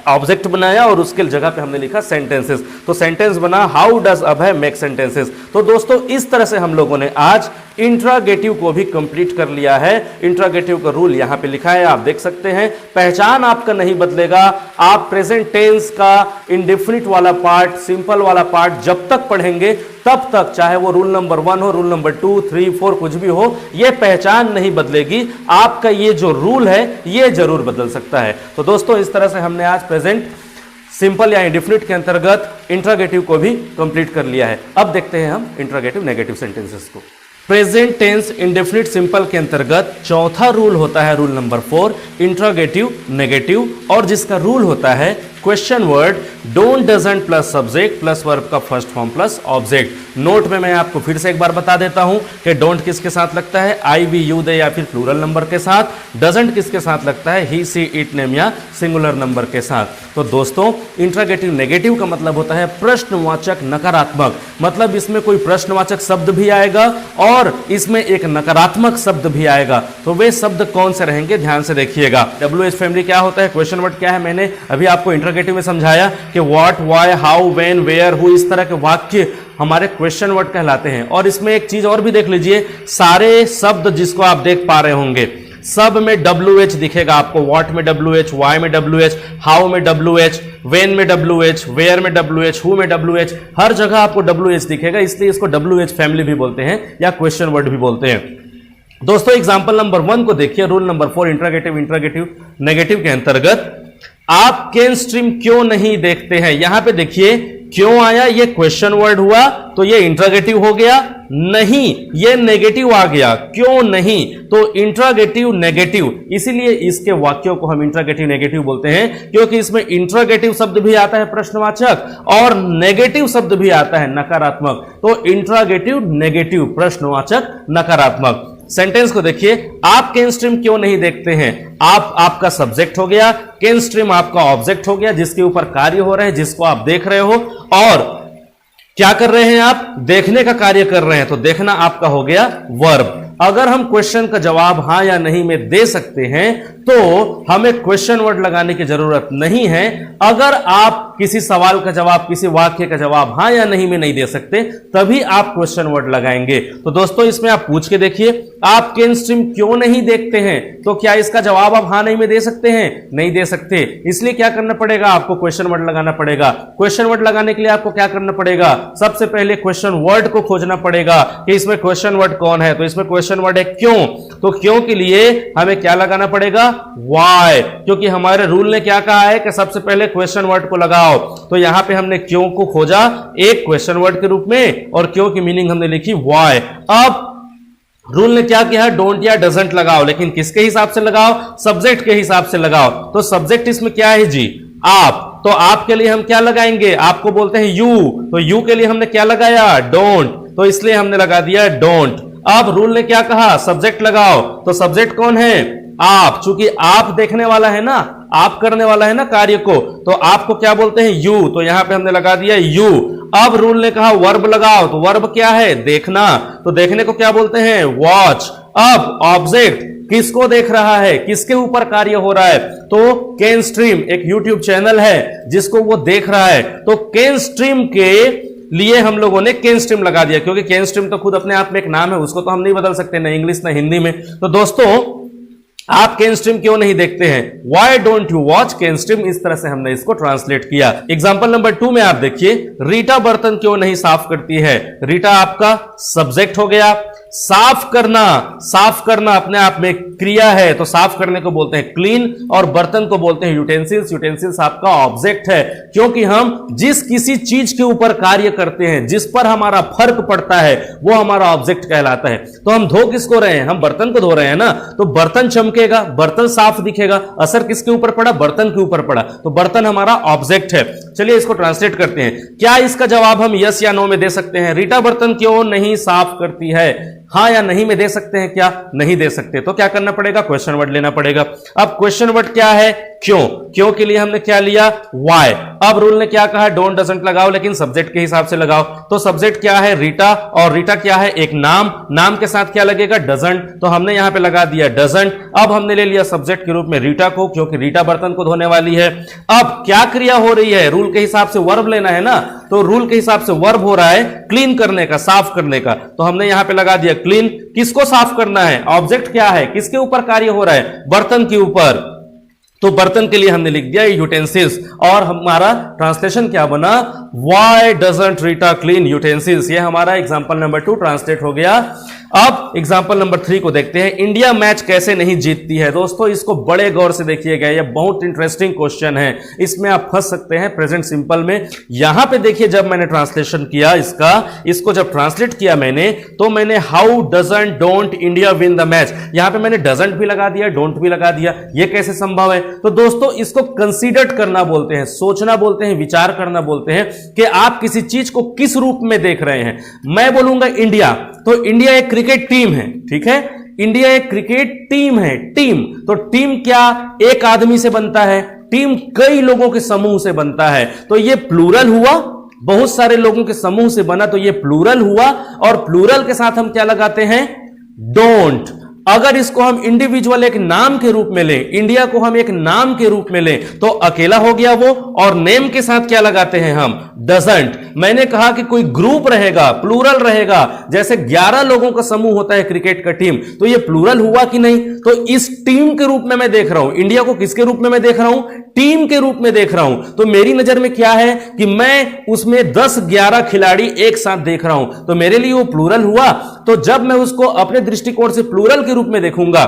ऑब्जेक्ट बनाया और उसके जगह पे हमने लिखा सेंटेंसेस। तो सेंटेंस बना how does Abhay make sentences. तो दोस्तों इस तरह से हम लोगों ने आज इंट्रागेटिव को भी कंप्लीट कर लिया है। इंट्रागेटिव का रूल यहां पे लिखा है, आप देख सकते हैं। पहचान आपका नहीं बदलेगा, आप प्रेजेंट टेंस का इंडेफिनिट वाला पार्ट, सिंपल वाला पार्ट जब तक पढ़ेंगे तब तक, चाहे वो रूल नंबर 1 हो, रूल नंबर 2, 3, 4 कुछ भी हो, ये पहचान नहीं बदलेगी। आपका ये जो रूल है ये जरूर बदल सकता है। तो दोस्तों इस तरह से हमने आज प्रेजेंट सिंपल या इंडेफिनिट के अंतर्गत इंट्रागेटिव को भी कंप्लीट कर लिया है। अब देखते हैं हम इंट्रागेटिव नेगेटिव सेंटेंसेस को। प्रेजेंट टेंस इंडेफिनिट सिंपल के अंतर्गत चौथा रूल होता है रूल नंबर 4, इंट्रागेटिव नेगेटिव, और जिसका रूल होता है question word don't doesn't plus subject plus verb का first form plus object. Note में मैं आपको फिर से एक बार बता देता हूं कि डोंट किसके साथ लगता है, आई वी यू दे या फिर प्लूरल नंबर के साथ। डजंट किसके साथ लगता है, ही सी इट नेम या सिंगुलर नंबर के साथ। तो दोस्तों इंट्रागेटिव नेगेटिव का मतलब होता है प्रश्नवाचक नकारात्मक। मतलब इसमें कोई प्रश्नवाचक शब्द भी आएगा और इसमें एक नकारात्मक शब्द भी आएगा। तो वे शब्द कौन से रहेंगे, ध्यान से देखिएगा। WH फैमिली क्या होता है, क्वेश्चन वर्ड क्या है, मैंने अभी आपको इंट्रागेटिव में समझाया कि what, why, how, when, where, who, इस तरह के वाक्य हमारे क्वेश्चन वर्ड कहलाते हैं। और इसमें एक चीज और भी देख लीजिए, सारे शब्द जिसको आप देख पा रहे होंगे सब में WH दिखेगा आपको। व्हाट में WH, वाई में WH, हाउ में WH, व्हेन में WH, वेयर में WH, हु में WH, हर जगह आपको WH दिखेगा। इसलिए इसको WH फैमिली भी बोलते हैं या क्वेश्चन वर्ड भी बोलते हैं। दोस्तों एग्जांपल नंबर 1 को देखिए, रूल नंबर 4 इंट्रागेटिव नेगेटिव के अंतर्गत आप कैन स्ट्रीम क्यों नहीं देखते हैं। यहां पे देखिए क्यों आया, ये क्वेश्चन वर्ड हुआ तो ये इंट्रागेटिव हो गया, नहीं ये नेगेटिव आ गया, क्यों नहीं, तो इंट्रागेटिव नेगेटिव। इसीलिए इसके वाक्यों को हम इंट्रागेटिव नेगेटिव बोलते हैं, क्योंकि इसमें इंट्रागेटिव शब्द भी आता है प्रश्नवाचक और नेगेटिव शब्द भी आता है नकारात्मक। तो इंट्रागेटिव नेगेटिव, प्रश्नवाचक नकारात्मक। सेंटेंस को देखिए, आप कैन स्ट्रीम क्यों नहीं देखते हैं। आप आपका सब्जेक्ट हो गया, कैन स्ट्रीम आपका ऑब्जेक्ट हो गया जिसके ऊपर कार्य हो रहा है, जिसको आप देख रहे हो, और क्या कर रहे हैं आप, देखने का कार्य कर रहे हैं। तो देखना आपका हो गया वर्ब। अगर हम क्वेश्चन का जवाब हां या नहीं में दे सकते हैं तो हमें क्वेश्चन वर्ड लगाने की जरूरत नहीं है। अगर आप किसी सवाल का जवाब, किसी वाक्य का जवाब हां या नहीं में नहीं दे सकते तभी आप क्वेश्चन वर्ड लगाएंगे। तो दोस्तों इसमें आप पूछ के देखिए, आप कैन स्ट्रीम क्यों नहीं देखते हैं, तो क्या इसका जवाब आप हां नहीं में दे सकते हैं, नहीं दे सकते। इसलिए क्या करना पड़ेगा, आपको क्वेश्चन वर्ड लगाना पड़ेगा। क्वेश्चन वर्ड लगाने के लिए आपको क्या करना पड़ेगा, सबसे पहले क्वेश्चन वर्ड को खोजना पड़ेगा कि इसमें क्वेश्चन वर्ड कौन है। तो इसमें क्वेश्चन वर्ड है क्यों, तो क्यों के लिए हमें क्या लगाना पड़ेगा, व्हाई, क्योंकि हमारे रूल ने क्या कहा है कि सबसे पहले क्वेश्चन वर्ड को लगाओ। तो यहां पे हमने क्यों को खोजा एक क्वेश्चन वर्ड के रूप में और क्यों की मीनिंग हमने लिखी व्हाई। अब रूल ने क्या किया, डोंट या डजंट लगाओ, लेकिन किसके हिसाब से लगाओ, सब्जेक्ट के हिसाब से लगाओ। तो सब्जेक्ट इसमें क्या है जी, आप। तो आप के लिए हम क्या लगाएंगे, आपको बोलते हैं यू, तो यू के लिए हमने क्या लगाया, डोंट, तो इसलिए हमने लगा दिया डोंट। अब रूल ने क्या कहा, सब्जेक्ट लगाओ, तो सब्जेक्ट कौन है, आप। चूंकि आप देखने वाला है ना, आप करने वाला है ना कार्य को, तो आपको क्या बोलते हैं, यू, तो यहां पे हमने लगा दिया यू। अब रूल ने कहा वर्ब लगाओ, तो वर्ब क्या है, देखना, तो देखने को क्या बोलते हैं, वॉच। अब ऑब्जेक्ट किसको देख रहा है, किसके ऊपर कार्य हो रहा है, तो कैन स्ट्रीम एक यूट्यूब चैनल है जिसको वो देख रहा है। तो कैन स्ट्रीम के लिए हम लोगों ने कैन स्ट्रीम लगा दिया, क्योंकि कैन स्ट्रीम तो खुद अपने आप में एक नाम है, उसको तो हम नहीं बदल सकते, ना इंग्लिश ना हिंदी में। तो दोस्तों आप केन स्ट्रीम क्यों नहीं देखते हैं? Why don't you watch Ken Stream? इस तरह से हमने इसको ट्रांसलेट किया। एग्जाम्पल नंबर 2 में आप देखिए, रीटा बर्तन क्यों नहीं साफ करती है? रीटा आपका सब्जेक्ट हो गया। साफ करना अपने आप में क्रिया है, तो साफ करने को बोलते हैं क्लीन, और बर्तन को बोलते हैं यूटेंसिल्स। यूटेंसिल्स आपका ऑब्जेक्ट है, क्योंकि हम जिस किसी चीज के ऊपर कार्य करते हैं, जिस पर हमारा फर्क पड़ता है, वो हमारा ऑब्जेक्ट कहलाता है। तो हम धो किसको रहे हैं? हम बर्तन को धो रहे हैं ना, तो बर्तन चमकेगा, बर्तन साफ दिखेगा। असर किसके ऊपर पड़ा? बर्तन के ऊपर पड़ा, तो बर्तन हमारा ऑब्जेक्ट है। चलिए इसको ट्रांसलेट करते हैं। क्या इसका जवाब हम यस या नो में दे सकते हैं? रीटा बर्तन क्यों नहीं साफ करती है? हाँ या नहीं में दे सकते हैं क्या? नहीं दे सकते। तो क्या करना पड़ेगा? क्वेश्चन वर्ड लेना पड़ेगा। अब क्वेश्चन वर्ड क्या है? क्यों के लिए हमने क्या लिया? वाई। अब रूल ने क्या कहा? डोंट डजंट लगाओ, लेकिन सब्जेक्ट के हिसाब से लगाओ। तो सब्जेक्ट क्या है? रीटा, और रीटा क्या है? एक नाम के साथ क्या लगेगा? डजंट। तो हमने यहां पे लगा दिया डजंट। अब हमने ले लिया सब्जेक्ट के रूप में रीटा को, क्योंकि रीटा बर्तन को धोने वाली है। अब क्या क्रिया हो रही है? रूल के हिसाब से वर्ब लेना है ना, तो रूल के हिसाब से वर्ब हो रहा है क्लीन करने का, साफ करने का। तो हमने यहां पे लगा दिया क्लीन। किसको साफ करना है? ऑब्जेक्ट क्या है? किसके ऊपर कार्य हो रहा है? बर्तन के ऊपर। तो बर्तन के लिए हमने लिख दिया यूटेंसिल्स, और हमारा ट्रांसलेशन क्या बना? Why doesn't Rita clean utensils? ये हमारा एग्जांपल नंबर 2 ट्रांसलेट हो गया। अब एग्जांपल नंबर 3 को देखते हैं। इंडिया मैच कैसे नहीं जीतती है? दोस्तों इसको बड़े गौर से देखिएगा, ये बहुत इंटरेस्टिंग क्वेश्चन है। इसमें आप फंस सकते हैं प्रेजेंट सिंपल में। यहां पे देखिए, जब मैंने ट्रांसलेशन किया इसको जब ट्रांसलेट किया मैंने, तो मैंने how doesn't don't India win the match, यहां पे मैंने डजंट भी लगा दिया, डोंट भी लगा दिया। ये कैसे संभव है? तो दोस्तों इसको कंसीडर करना बोलते हैं, सोचना बोलते हैं, विचार करना बोलते हैं कि आप किसी चीज को किस रूप में देख रहे हैं। मैं बोलूंगा इंडिया, तो इंडिया एक क्रिकेट टीम है, ठीक है? इंडिया एक क्रिकेट टीम है। टीम, तो टीम क्या एक आदमी से बनता है? टीम कई लोगों के समूह से बनता है, तो ये प्लूरल हुआ। बहुत सारे लोगों के समूह से बना, तो ये प्लूरल हुआ। और प्लूरल के साथ हम क्या लगाते हैं? डोंट। अगर इसको हम इंडिविजुअल एक नाम के रूप में लें, इंडिया को हम एक नाम के रूप में लें, तो अकेला हो गया वो, और नेम के साथ क्या लगाते हैं हम? डजंट। मैंने कहा कि कोई ग्रुप रहेगा, प्लूरल रहेगा, जैसे 11 लोगों का समूह होता है क्रिकेट का टीम, तो ये प्लूरल हुआ कि नहीं? तो इस टीम के रूप में मैं देख रहा हूं, इंडिया को किसके रूप में मैं देख रहा हूं? टीम के रूप में देख रहा हूं। तो मेरी नजर में क्या है कि मैं उसमें 10-11 खिलाड़ी एक साथ देख रहा हूं, तो मेरे लिए वो प्लूरल हुआ। तो जब मैं उसको अपने दृष्टिकोण से प्लूरल के रूप में देखूंगा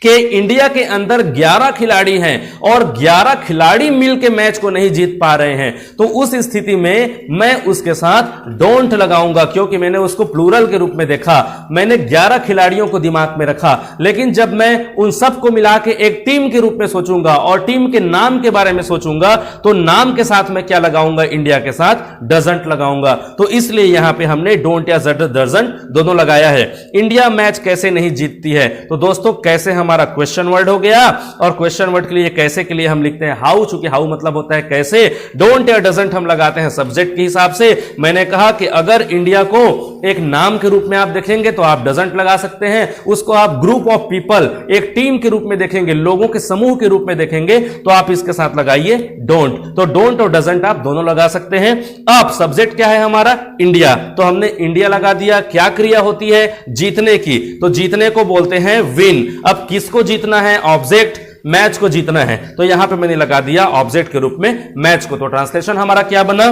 कि इंडिया के अंदर 11 खिलाड़ी हैं और 11 खिलाड़ी मिलकर मैच को नहीं जीत पा रहे हैं, तो उस स्थिति में मैं उसके साथ डोंट लगाऊंगा, क्योंकि मैंने उसको प्लूरल के रूप में देखा, मैंने 11 खिलाड़ियों को दिमाग में रखा। लेकिन जब मैं उन सबको मिला के एक टीम के रूप में सोचूंगा और टीम के नाम के बारे में सोचूंगा, तो नाम के साथ मैं क्या लगाऊंगा? इंडिया के साथ डजंट लगाऊंगा। तो इसलिए यहां पर हमने डोंट या डजंट दोनों लगाया है। इंडिया मैच कैसे नहीं जीतती है? तो दोस्तों कैसे हमारा क्वेश्चन वर्ड हो गया, और क्वेश्चन वर्ड के लिए कैसे के लिए हम लिखते हैं हाउ, चूंकि हाउ मतलब होता है कैसे। डोंट या डजंट हम लगाते हैं सब्जेक्ट के हिसाब से। मैंने कहा कि अगर इंडिया को एक नाम के रूप में आप देखेंगे तो आप डजंट लगा सकते हैं, उसको आप ग्रुप ऑफ पीपल, एक टीम के रूप में देखेंगे, लोगों के समूह के रूप में देखेंगे, तो आप इसके साथ लगाइए डोंट। तो डोंट और डजंट आप दोनों लगा सकते हैं। अब सब्जेक्ट क्या है हमारा? इंडिया, तो हमने इंडिया लगा दिया। क्या क्रिया होती है? जीतने की, तो जीतने को बोलते हैं विन। अब किसको जीतना है? ऑब्जेक्ट, मैच को जीतना है, तो यहां पे मैंने लगा दिया ऑब्जेक्ट के रूप में मैच को। तो ट्रांसलेशन हमारा क्या बना?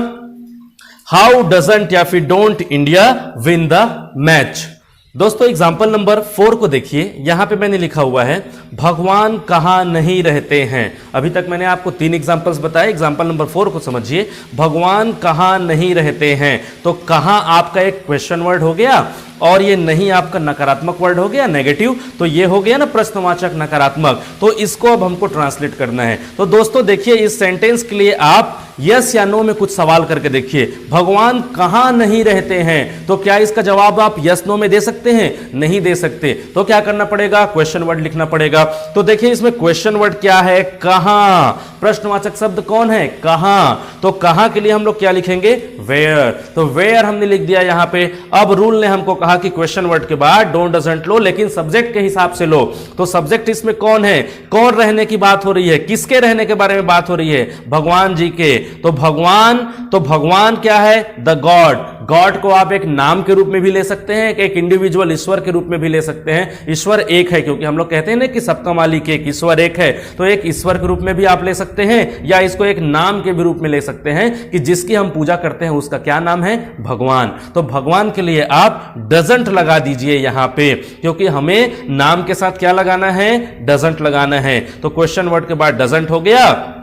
हाउ डजंट या फिर don't India win the match. दोस्तों एग्जाम्पल नंबर 4 को देखिए, यहां पे मैंने लिखा हुआ है भगवान कहां नहीं रहते हैं। अभी तक मैंने आपको 3 एग्जाम्पल्स बताए, एग्जाम्पल नंबर 4 को समझिए। भगवान कहां नहीं रहते हैं, तो कहां आपका एक क्वेश्चन वर्ड हो गया, और ये नहीं आपका नकारात्मक वर्ड हो गया, नेगेटिव, तो ये हो गया ना प्रश्नवाचक नकारात्मक। तो इसको अब हमको ट्रांसलेट करना है। तो दोस्तों देखिए, इस सेंटेंस के लिए आप यस या नो में कुछ सवाल करके देखिए। भगवान कहां नहीं रहते हैं, तो क्या इसका जवाब आप यस नो में दे सकते हैं? नहीं दे सकते। तो क्या करना पड़ेगा? क्वेश्चन वर्ड लिखना पड़ेगा। तो देखिए इसमें क्वेश्चन वर्ड क्या है? कहां। प्रश्नवाचक शब्द कौन है, कहां, तो कहां के लिए हम लोग क्या लिखेंगे, वेयर। तो वेयर हमने लिख दिया यहां पे। अब रूल ने हमको कहा कि क्वेश्चन वर्ड के बाद डोंट डजंट लो, लेकिन सब्जेक्ट के हिसाब से लो। तो सब्जेक्ट इसमें कौन है, कौन रहने की बात हो रही है, किसके रहने के बारे में बात हो रही है, भगवान जी के। तो भगवान क्या है, द गॉड। गॉड को आप एक नाम के रूप में भी ले सकते हैं, एक इंडिविजुअल ईश्वर के रूप में भी ले सकते हैं। ईश्वर एक है, क्योंकि हम लोग कहते हैं ना कि सबका मालिक एक, ईश्वर एक है, तो एक ईश्वर के रूप में भी आप ले सकते हैं, या इसको एक नाम के भी रूप में ले सकते हैं कि जिसकी हम पूजा करते हैं उसका क्या नाम है, भगवान। तो भगवान के लिए आप डजंट लगा दीजिए यहां पे, क्योंकि हमें नाम के साथ क्या लगाना है, डजंट लगाना है। तो क्वेश्चन वर्ड के बाद डजंट हो गया।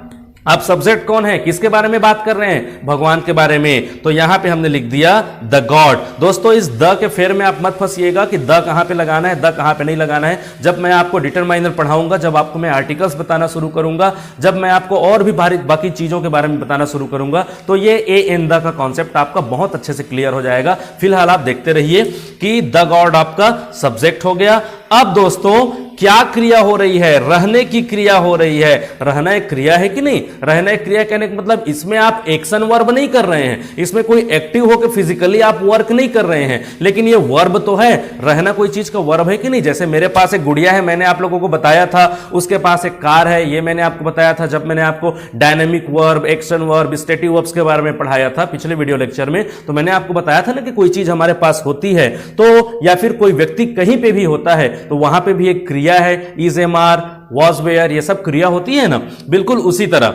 अब सब्जेक्ट कौन है, किसके बारे में बात कर रहे हैं, भगवान के बारे में। तो यहां पे हमने लिख दिया द गॉड। दोस्तों इस द के फेर में आप मत फंसिएगा कि द कहां पे लगाना है, द कहां पे नहीं लगाना है। जब मैं आपको डिटरमाइनर पढ़ाऊंगा, जब आपको मैं आर्टिकल्स बताना शुरू करूंगा, जब मैं आपको और भी बाकी चीजों के बारे में बताना शुरू करूंगा, तो ये ए एन द का कॉन्सेप्ट आपका बहुत अच्छे से क्लियर हो जाएगा। फिलहाल आप देखते रहिए कि द गॉड आपका सब्जेक्ट हो गया। अब दोस्तों क्या क्रिया हो रही है, रहने की क्रिया हो रही है। रहना एक क्रिया है कि नहीं, रहना एक क्रिया कहने का मतलब इसमें आप एक्शन वर्ब नहीं कर रहे हैं, इसमें कोई एक्टिव होकर फिजिकली आप वर्क नहीं कर रहे हैं, लेकिन ये वर्ब तो है। रहना कोई चीज का वर्ब है कि नहीं। जैसे मेरे पास एक गुड़िया है, मैंने आप लोगों को बताया था, उसके पास एक कार है, ये मैंने आपको बताया था जब मैंने आपको dynamic verb, action verb, stative verbs के बारे में पढ़ाया था पिछले वीडियो लेक्चर में। तो मैंने आपको बताया था ना कि कोई चीज हमारे पास होती है तो, या फिर कोई व्यक्ति कहीं पे भी होता है तो वहां पे भी एक क्रिया है, is, am, are, was, were, ये सब क्रिया होती है ना। बिल्कुल उसी तरह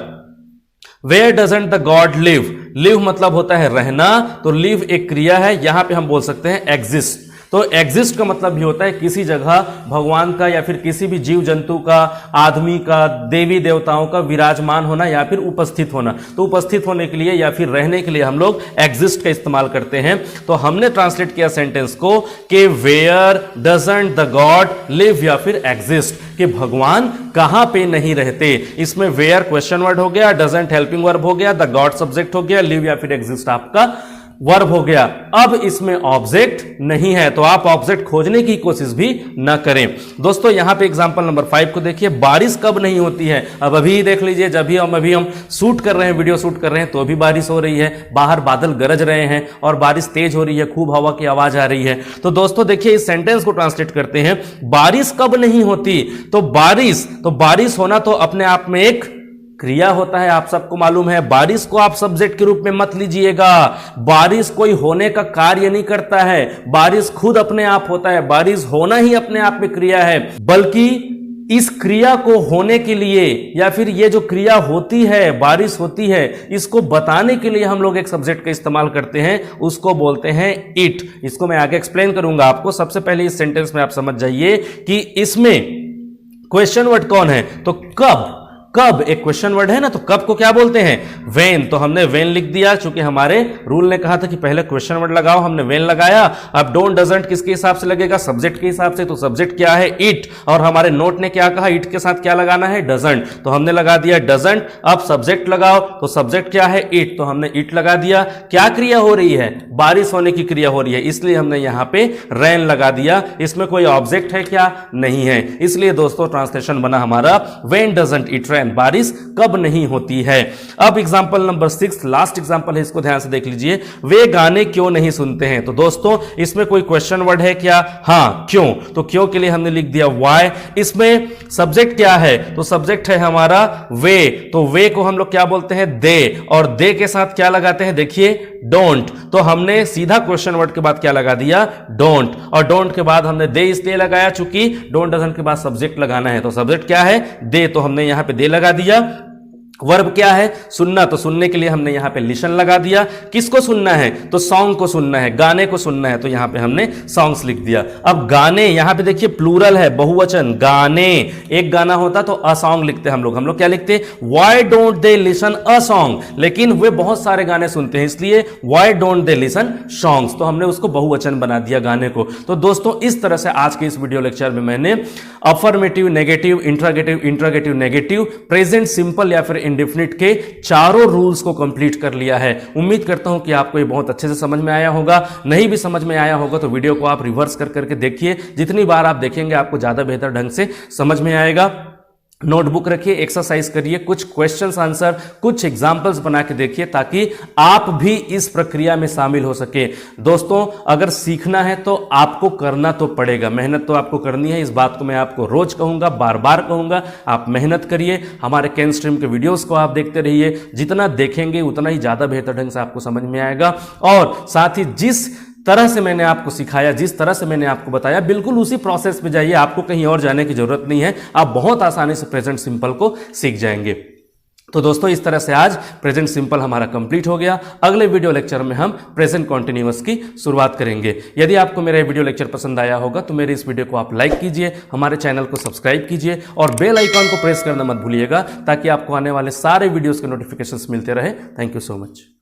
where doesn't the God live. Live मतलब होता है रहना, तो लिव एक क्रिया है। यहां पे हम बोल सकते हैं एग्जिस्ट। तो एग्जिस्ट का मतलब भी होता है किसी जगह भगवान का या फिर किसी भी जीव जंतु का, आदमी का, देवी देवताओं का विराजमान होना या फिर उपस्थित होना। तो उपस्थित होने के लिए या फिर रहने के लिए हम लोग एग्जिस्ट का इस्तेमाल करते हैं। तो हमने ट्रांसलेट किया सेंटेंस को कि where doesn't the God live या फिर एग्जिस्ट, कि भगवान कहां पे नहीं रहते। इसमें वेयर क्वेश्चन वर्ड हो गया, डजंट हेल्पिंग वर्ब हो गया, द गॉड सब्जेक्ट हो गया, लिव या फिर एग्जिस्ट आपका वर्ब हो गया। अब इसमें ऑब्जेक्ट नहीं है, तो आप ऑब्जेक्ट खोजने की कोशिश भी ना करें। दोस्तों यहां पे एग्जांपल नंबर 5 को देखिए, बारिश कब नहीं होती है। अब अभी देख लीजिए, जब भी अभी हम शूट कर रहे हैं, वीडियो शूट कर रहे हैं, तो अभी बारिश हो रही है, बाहर बादल गरज रहे हैं और बारिश तेज हो रही है, खूब हवा की आवाज आ रही है। तो दोस्तों देखिए इस सेंटेंस को ट्रांसलेट करते हैं, बारिश कब नहीं होती। तो बारिश होना तो अपने आप में एक क्रिया होता है, आप सबको मालूम है। बारिश को आप सब्जेक्ट के रूप में मत लीजिएगा। बारिश कोई होने का कार्य नहीं करता है, बारिश खुद अपने आप होता है। बारिश होना ही अपने आप में क्रिया है, बल्कि इस क्रिया को होने के लिए या फिर ये जो क्रिया होती है, बारिश होती है, इसको बताने के लिए हम लोग एक सब्जेक्ट का इस्तेमाल करते हैं, उसको बोलते हैं इट। इसको मैं आगे एक्सप्लेन करूंगा आपको। सबसे पहले इस सेंटेंस में आप समझ जाइए कि इसमें क्वेश्चन वर्ड कौन है। तो कब एक क्वेश्चन वर्ड है ना, तो कब को क्या बोलते हैं, वेन। तो हमने वेन लिख दिया, क्योंकि हमारे रूल ने कहा था कि पहले क्वेश्चन वर्ड लगाओ, हमने वेन लगाया। अब डोंट डजंट किसके हिसाब से लगेगा, सब्जेक्ट के हिसाब से। तो सब्जेक्ट क्या है, इट, और हमारे नोट ने क्या कहा, इट के साथ क्या लगाना है, डजंट। तो हमने लगा दिया डजंट। अब सब्जेक्ट लगाओ, तो सब्जेक्ट क्या है, इट, तो हमने इट लगा दिया। क्या क्रिया हो रही है, बारिश होने की क्रिया हो रही है, इसलिए हमने यहां पे रेन लगा दिया। इसमें कोई ऑब्जेक्ट है क्या, नहीं है। इसलिए दोस्तों ट्रांसलेशन बना हमारा वेन डजंट इट रेन, बारिश कब नहीं होती है। अब एग्जांपल नंबर 6 लास्ट एग्जांपल है, इसको ध्यान से देख लीजिए, वे गाने क्यों नहीं सुनते हैं। तो दोस्तों इसमें कोई क्वेश्चन वर्ड है क्या, हां क्यों। तो क्यों के लिए हमने लिख दिया व्हाई। इसमें सब्जेक्ट क्या है, तो सब्जेक्ट है हमारा वे। तो वे को हम लोग क्या बोलते हैं, दे, और दे के साथ क्या लगाते हैं, देखिए डोंट। तो हमने सीधा क्वेश्चन वर्ड के बाद क्या लगा दिया, डोंट, और डोंट के बाद हमने दे इसलिए लगाया चूंकि डोंट डजंट के बाद सब्जेक्ट लगाना है। तो सब्जेक्ट क्या है, दे, तो हमने यहां पे दे लगा दिया। वर्ब क्या है, सुनना, तो सुनने के लिए हमने यहां पे लिसन लगा दिया। किसको सुनना है, तो सॉन्ग को सुनना है, गाने को सुनना है, तो यहां पे हमने सॉन्ग्स लिख दिया। अब गाने यहां पे देखिए प्लूरल है, बहुवचन, गाने। एक गाना होता तो अ सॉन्ग लिखते हम लोग क्या लिखते, why don't they listen a song, लेकिन वे बहुत सारे गाने सुनते हैं, इसलिए why don't they listen songs, तो हमने उसको बहुवचन बना दिया गाने को। तो दोस्तों इस तरह से आज के इस वीडियो लेक्चर में मैंने affirmative, negative, interrogative, negative, present simple या फिर इंडेफिनिट के चारों रूल्स को कंप्लीट कर लिया है। उम्मीद करता हूं कि आपको ये बहुत अच्छे से समझ में आया होगा। नहीं भी समझ में आया होगा तो वीडियो को आप रिवर्स कर करके देखिए, जितनी बार आप देखेंगे आपको ज्यादा बेहतर ढंग से समझ में आएगा। नोटबुक रखिए, एक्सरसाइज करिए, कुछ क्वेश्चंस आंसर, कुछ एग्जाम्पल्स बना के देखिए ताकि आप भी इस प्रक्रिया में शामिल हो सके। दोस्तों, अगर सीखना है तो आपको करना तो पड़ेगा, मेहनत तो आपको करनी है। इस बात को मैं आपको रोज कहूंगा, बार बार कहूंगा। आप मेहनत करिए, हमारे कैन स्ट्रीम के वीडियोस को आप देखते रहिए। जितना देखेंगे उतना ही ज्यादा बेहतर ढंग से आपको समझ में आएगा। और साथ ही जिस तरह से मैंने आपको सिखाया, जिस तरह से मैंने आपको बताया, बिल्कुल उसी प्रोसेस पे जाइए। आपको कहीं और जाने की जरूरत नहीं है, आप बहुत आसानी से प्रेजेंट सिंपल को सीख जाएंगे। तो दोस्तों, इस तरह से आज प्रेजेंट सिंपल हमारा कंप्लीट हो गया। अगले वीडियो लेक्चर में हम प्रेजेंट कॉन्टिन्यूअस की शुरुआत करेंगे। यदि आपको मेरा वीडियो लेक्चर पसंद आया होगा तो मेरे इस वीडियो को आप लाइक कीजिए, हमारे चैनल को सब्सक्राइब कीजिए और बेल आइकॉन को प्रेस करना मत भूलिएगा ताकि आपको आने वाले सारे वीडियोस के नोटिफिकेशंस मिलते रहे। Thank you so much.